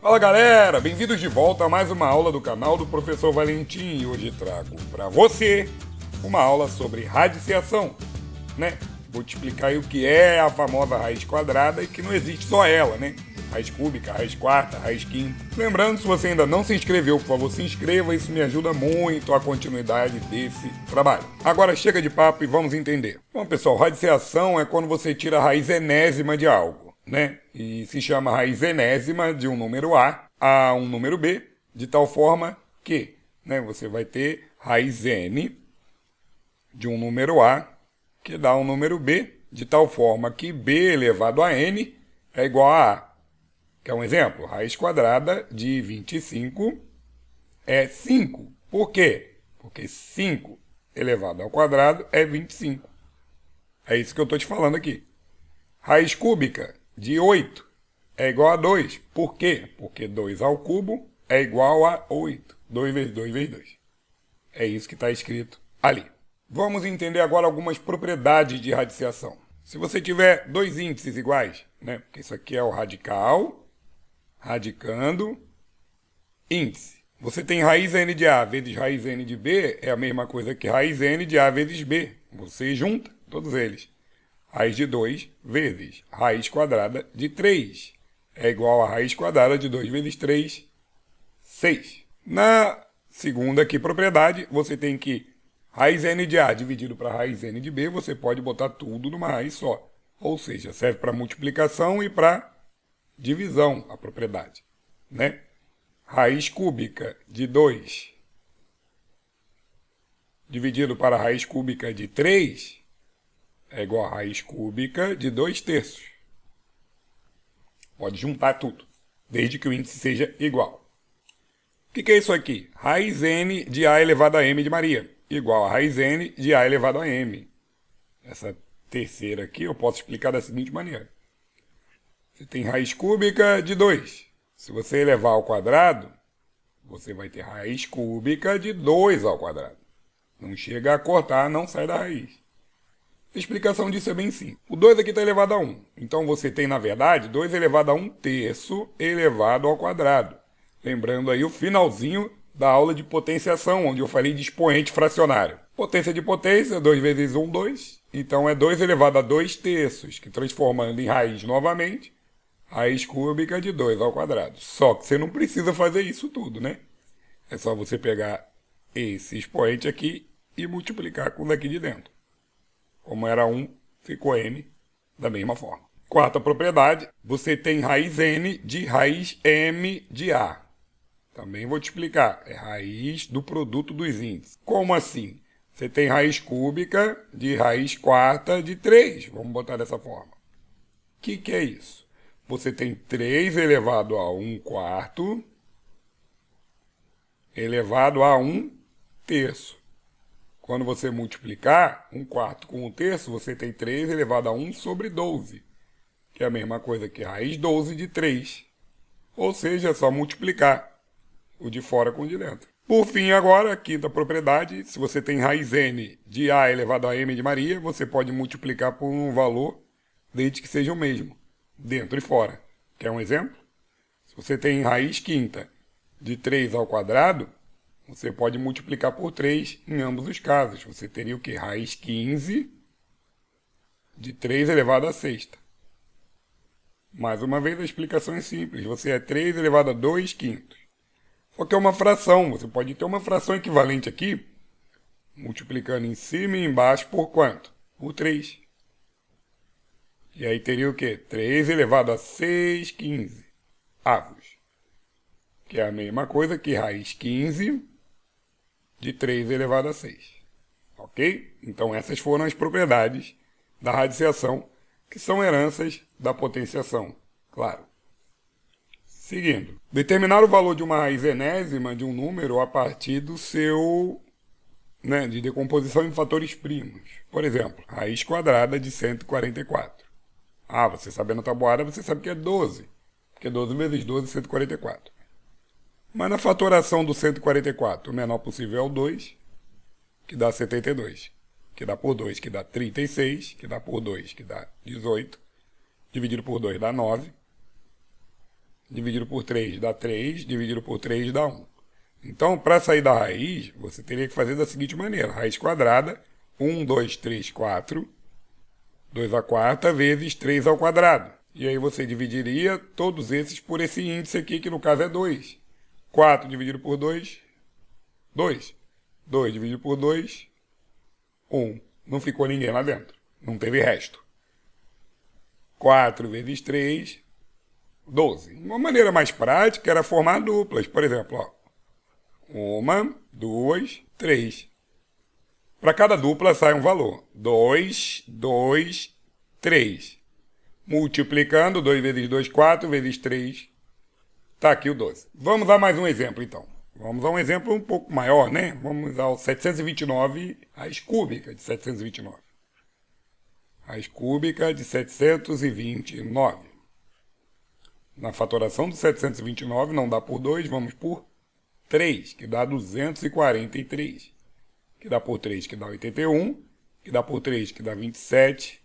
Fala galera, bem-vindos de volta a mais uma aula do canal do Professor Valentim e hoje trago para você uma aula sobre radiciação, né? Vou te explicar aí o que é a famosa raiz quadrada e que não existe só ela, né? Raiz cúbica, raiz quarta, raiz quinta. Lembrando, se você ainda não se inscreveu, por favor, se inscreva, isso me ajuda muito a continuidade desse trabalho. Agora chega de papo e vamos entender. Bom, pessoal, radiciação é quando você tira a raiz enésima de algo, né? E se chama raiz enésima de um número a um número B, de tal forma que, né, você vai ter raiz n de um número A que dá um número B, de tal forma que B elevado a n é igual a A. Quer um exemplo? Raiz quadrada de 25 é 5. Por quê? Porque 5 elevado ao quadrado é 25. É isso que eu estou te falando aqui. Raiz cúbica de 8 é igual a 2. Por quê? Porque 2 ao cubo é igual a 8. 2 vezes 2 vezes 2. É isso que está escrito ali. Vamos entender agora algumas propriedades de radiciação. Se você tiver dois índices iguais, né? Porque isso aqui é o radical, radicando, índice. Você tem raiz n de A vezes raiz n de B, é a mesma coisa que raiz n de A vezes B. Você junta todos eles. Raiz de 2 vezes raiz quadrada de 3 é igual a raiz quadrada de 2 vezes 3, 6. Na segunda aqui propriedade, você tem que raiz n de A dividido para raiz n de B, você pode botar tudo numa raiz só. Ou seja, serve para multiplicação e para divisão a propriedade, né? Raiz cúbica de 2 dividido para a raiz cúbica de 3 é igual a raiz cúbica de 2 terços. Pode juntar tudo, desde que o índice seja igual. O que é isso aqui? Raiz n de A elevado a m de Maria, igual a raiz n de A elevado a m. Essa terceira aqui eu posso explicar da seguinte maneira. Você tem raiz cúbica de 2. Se você elevar ao quadrado, você vai ter raiz cúbica de 2 ao quadrado. Não chega a cortar, não sai da raiz. A explicação disso é bem simples. O 2 aqui está elevado a 1. Então você tem, na verdade, 2 elevado a 1 terço elevado ao quadrado. Lembrando aí o finalzinho da aula de potenciação, onde eu falei de expoente fracionário. Potência de potência, 2 vezes 1, 2. Então é 2 elevado a 2 terços, que transformando em raiz novamente, raiz cúbica de 2 ao quadrado. Só que você não precisa fazer isso tudo, né? É só você pegar esse expoente aqui e multiplicar com o daqui de dentro. Como era 1, ficou m da mesma forma. Quarta propriedade, você tem raiz n de raiz m de A. Também vou te explicar. É raiz do produto dos índices. Como assim? Você tem raiz cúbica de raiz quarta de 3. Vamos botar dessa forma. O que é isso? Você tem 3 elevado a 1 quarto elevado a 1 terço. Quando você multiplicar 1 quarto com 1 terço, você tem 3 elevado a 1 sobre 12, que é a mesma coisa que raiz 12 de 3. Ou seja, é só multiplicar o de fora com o de dentro. Por fim, agora, a quinta propriedade, se você tem raiz n de A elevado a m de Maria, você pode multiplicar por um valor desde que seja o mesmo, dentro e fora. Quer um exemplo? Se você tem raiz quinta de 3 ao quadrado, você pode multiplicar por 3 em ambos os casos. Você teria o quê? Raiz 15 de 3 elevado a sexta. Mais uma vez, a explicação é simples. Você é 3 elevado a 2 quintos. Só que é uma fração. Você pode ter uma fração equivalente aqui, multiplicando em cima e embaixo por quanto? Por 3. E aí teria o quê? 3 elevado a 6 15 avos. Que é a mesma coisa que raiz 15 de 3 elevado a 6. Ok? Então essas foram as propriedades da radiciação, que são heranças da potenciação, claro. Seguindo. Determinar o valor de uma raiz enésima de um número a partir do seu, né, de decomposição em fatores primos. Por exemplo, raiz quadrada de 144. Ah, você sabendo a tabuada, você sabe que é 12. Porque 12 vezes 12 é 144. Mas na fatoração do 144, o menor possível é o 2, que dá 72. Que dá por 2, que dá 36, que dá por 2, que dá 18. Dividido por 2 dá 9. dividido por 3 dá 3, dividido por 3 dá 1. Então, para sair da raiz, você teria que fazer da seguinte maneira. Raiz quadrada, 1, 2, 3, 4, 2 à quarta vezes 3 ao quadrado. E aí você dividiria todos esses por esse índice aqui, que no caso é 2. 4 dividido por 2, 2. 2 dividido por 2, 1. Não ficou ninguém lá dentro. Não teve resto. 4 vezes 3, 12. Uma maneira mais prática era formar duplas. Por exemplo, ó. 1, 2, 3. Para cada dupla sai um valor. 2, 2, 3. Multiplicando, 2 vezes 2, 4, vezes 3. Está aqui o 12. Vamos a mais um exemplo, então. Vamos a um exemplo um pouco maior, né? Vamos ao 729, raiz cúbica de 729. Raiz cúbica de 729. Na fatoração do 729 não dá por 2, vamos por 3, que dá 243. Que dá por 3, que dá 81. Que dá por 3, que dá 27.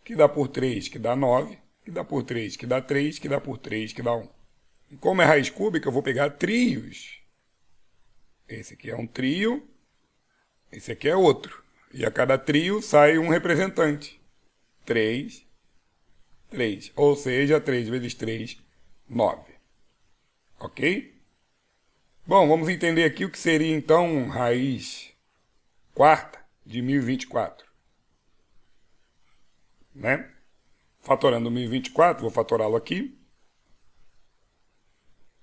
Que dá por 3, que dá 9. Que dá por 3, que dá 3. Que dá por 3, que dá 1. E como é raiz cúbica, eu vou pegar trios. Esse aqui é um trio. Esse aqui é outro. E a cada trio sai um representante. 3, 3. Ou seja, 3 vezes 3, 9. Ok? Bom, vamos entender aqui o que seria, então, raiz quarta de 1024. Né? Fatorando 1024, vou fatorá-lo aqui.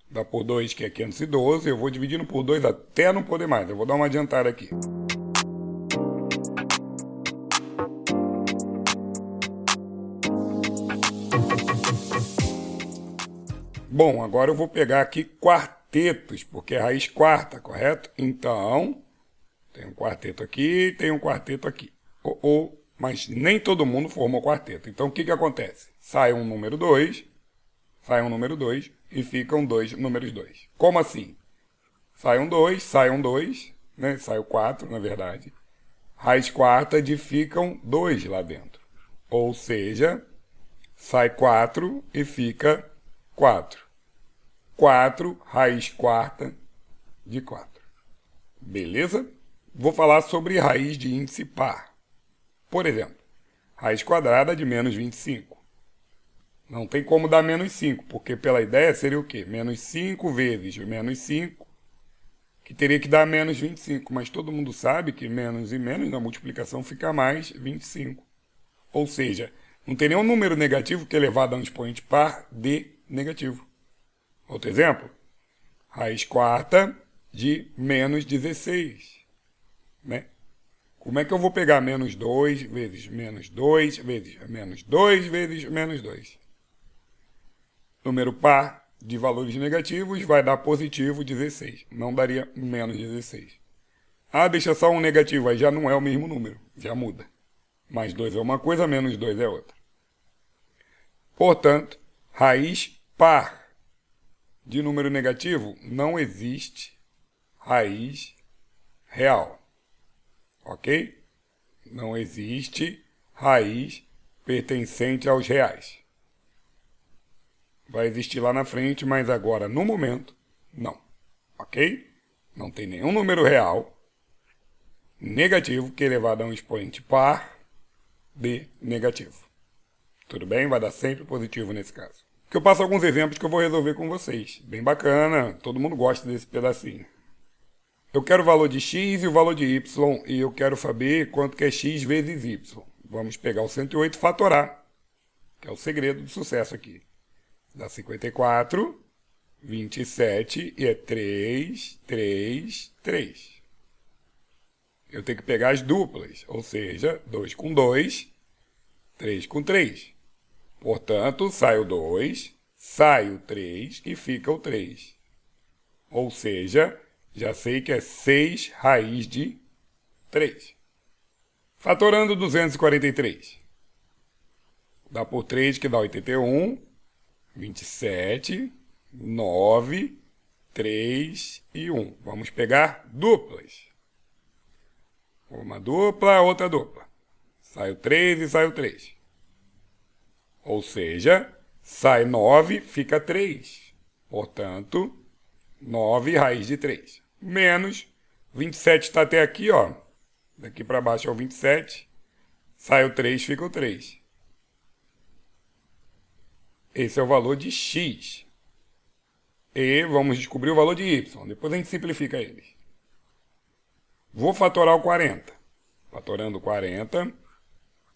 Dá por 2, que é 512. Eu vou dividindo por 2 até não poder mais. Eu vou dar uma adiantada aqui. Bom, agora eu vou pegar aqui quartetos, porque é raiz quarta, correto? Então, tem um quarteto aqui, tem um quarteto aqui. Mas nem todo mundo formou quarteto. Então, o que acontece? Sai um número 2, e ficam dois números 2. Como assim? Sai um 2, né? Sai o 4, na verdade. Raiz quarta de ficam 2 lá dentro. Ou seja, sai 4 e fica 4. 4, raiz quarta de 4. Beleza? Vou falar sobre raiz de índice par. Por exemplo, raiz quadrada de menos 25. Não tem como dar menos 5, porque pela ideia seria o quê? Menos 5 vezes menos 5, que teria que dar menos 25. Mas todo mundo sabe que menos e menos na multiplicação fica mais 25. Ou seja, não tem nenhum número negativo que é elevado a um expoente par de negativo. Outro exemplo, raiz quarta de menos 16. Né? Como é que eu vou pegar menos 2 vezes menos 2 vezes menos 2 vezes menos 2? Número par de valores negativos vai dar positivo 16. Não daria menos 16. Ah, deixa só um negativo, aí já não é o mesmo número, já muda. Mais 2 é uma coisa, menos 2 é outra. Portanto, raiz par de número negativo não existe raiz real. Ok? Não existe raiz pertencente aos reais. Vai existir lá na frente, mas agora, no momento, não. Ok? Não tem nenhum número real negativo que é elevado a um expoente par de negativo. Tudo bem? Vai dar sempre positivo nesse caso. Que eu passo alguns exemplos que eu vou resolver com vocês. Bem bacana, todo mundo gosta desse pedacinho. Eu quero o valor de x e o valor de y, e eu quero saber quanto que é x vezes y. Vamos pegar o 108 e fatorar, que é o segredo do sucesso aqui. Dá 54, 27 e é 3, 3, 3. Eu tenho que pegar as duplas, ou seja, 2 com 2, 3 com 3. Portanto, sai o 2, sai o 3 e fica o 3. Ou seja, já sei que é 6 raiz de 3. Fatorando 243. Dá por 3, que dá 81, 27, 9, 3 e 1. Vamos pegar duplas. Uma dupla, outra dupla. Sai o 3 e sai o 3. Ou seja, sai 9, fica 3. Portanto, 9 raiz de 3. Menos 27 está até aqui, ó. Daqui para baixo é o 27. Sai o 3, fica o 3. Esse é o valor de x. E vamos descobrir o valor de y. Depois a gente simplifica eles. Vou fatorar o 40. Fatorando 40,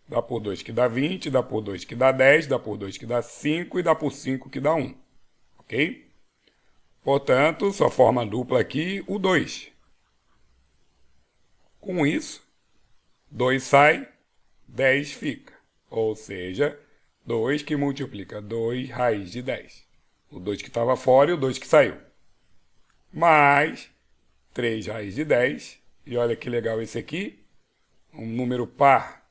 dá por 2 que dá 20, dá por 2 que dá 10, dá por 2 que dá 5 e dá por 5 que dá 1. Ok? Portanto, só forma dupla aqui o 2. Com isso, 2 sai, 10 fica. Ou seja, 2 que multiplica 2 raiz de 10. O 2 que estava fora e o 2 que saiu. Mais 3 raiz de 10. E olha que legal esse aqui. Um número par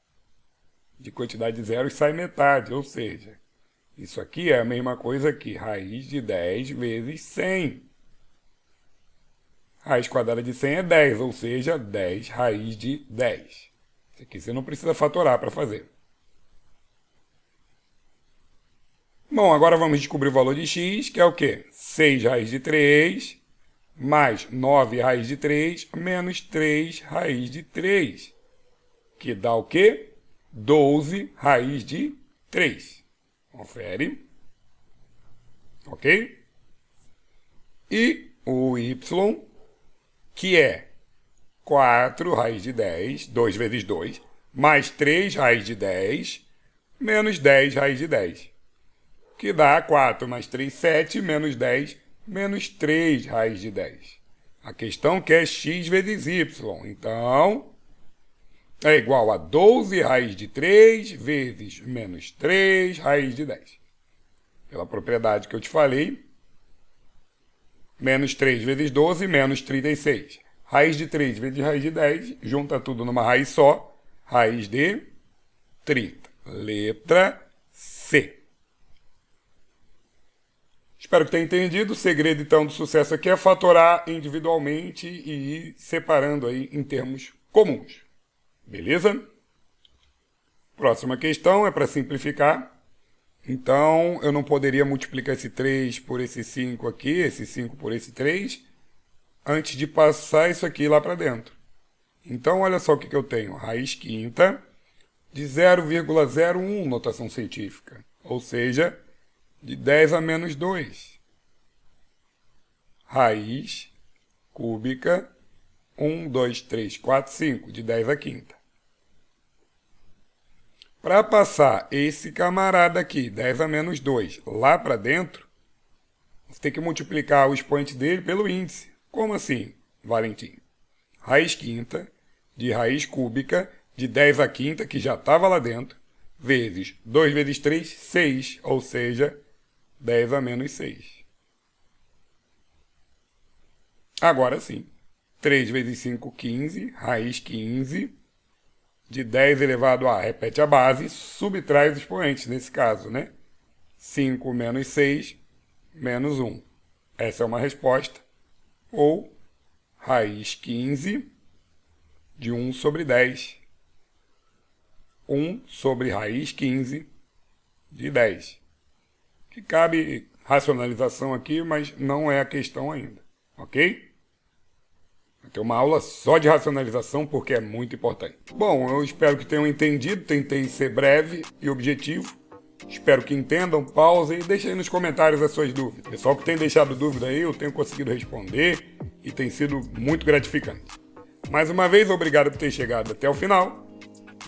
de quantidade de zeros sai metade. Ou seja, isso aqui é a mesma coisa que raiz de 10 vezes 100. Raiz quadrada de 100 é 10, ou seja, 10 raiz de 10. Isso aqui você não precisa fatorar para fazer. Bom, agora vamos descobrir o valor de x, que é o quê? 6 raiz de 3, mais 9 raiz de 3, menos 3 raiz de 3. Que dá o quê? 12 raiz de 3. Confere. Ok? E o y, que é 4 raiz de 10, 2 vezes 2, mais 3 raiz de 10, menos 10 raiz de 10. Que dá 4 mais 3, 7, menos 10, menos 3 raiz de 10. A questão que é x vezes y. Então, é igual a 12 raiz de 3 vezes menos 3 raiz de 10. Pela propriedade que eu te falei, menos 3 vezes 12, menos 36. Raiz de 3 vezes raiz de 10, junta tudo numa raiz só, raiz de 30. Letra C. Espero que tenha entendido. O segredo, então, do sucesso aqui é fatorar individualmente e ir separando aí em termos comuns. Beleza? Próxima questão é para simplificar. Então, eu não poderia multiplicar esse 3 por esse 5 aqui, esse 5 por esse 3, antes de passar isso aqui lá para dentro. Então, olha só o que eu tenho. Raiz quinta de 0,01, notação científica. Ou seja, de 10 a menos 2. Raiz cúbica 1, 2, 3, 4, 5, de 10 a quinta. Para passar esse camarada aqui, 10 a menos 2, lá para dentro, você tem que multiplicar o expoente dele pelo índice. Como assim, Valentim? Raiz quinta de raiz cúbica de 10 a quinta, que já estava lá dentro, vezes 2 vezes 3, 6, ou seja, 10 a menos 6. Agora sim, 3 vezes 5, 15, raiz 15, de 10 elevado a, repete a base, subtrai os expoentes, nesse caso, né? 5 menos 6, menos 1. Essa é uma resposta. Ou raiz 15 de 1 sobre 10. 1 sobre raiz 15 de 10. Que cabe racionalização aqui, mas não é a questão ainda, ok? Vai ter uma aula só de racionalização, porque é muito importante. Bom, eu espero que tenham entendido, tentei ser breve e objetivo. Espero que entendam, pausem e deixem aí nos comentários as suas dúvidas. Pessoal que tem deixado dúvida aí, eu tenho conseguido responder e tem sido muito gratificante. Mais uma vez, obrigado por ter chegado até o final.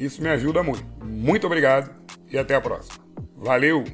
Isso me ajuda muito. Muito obrigado e até a próxima. Valeu!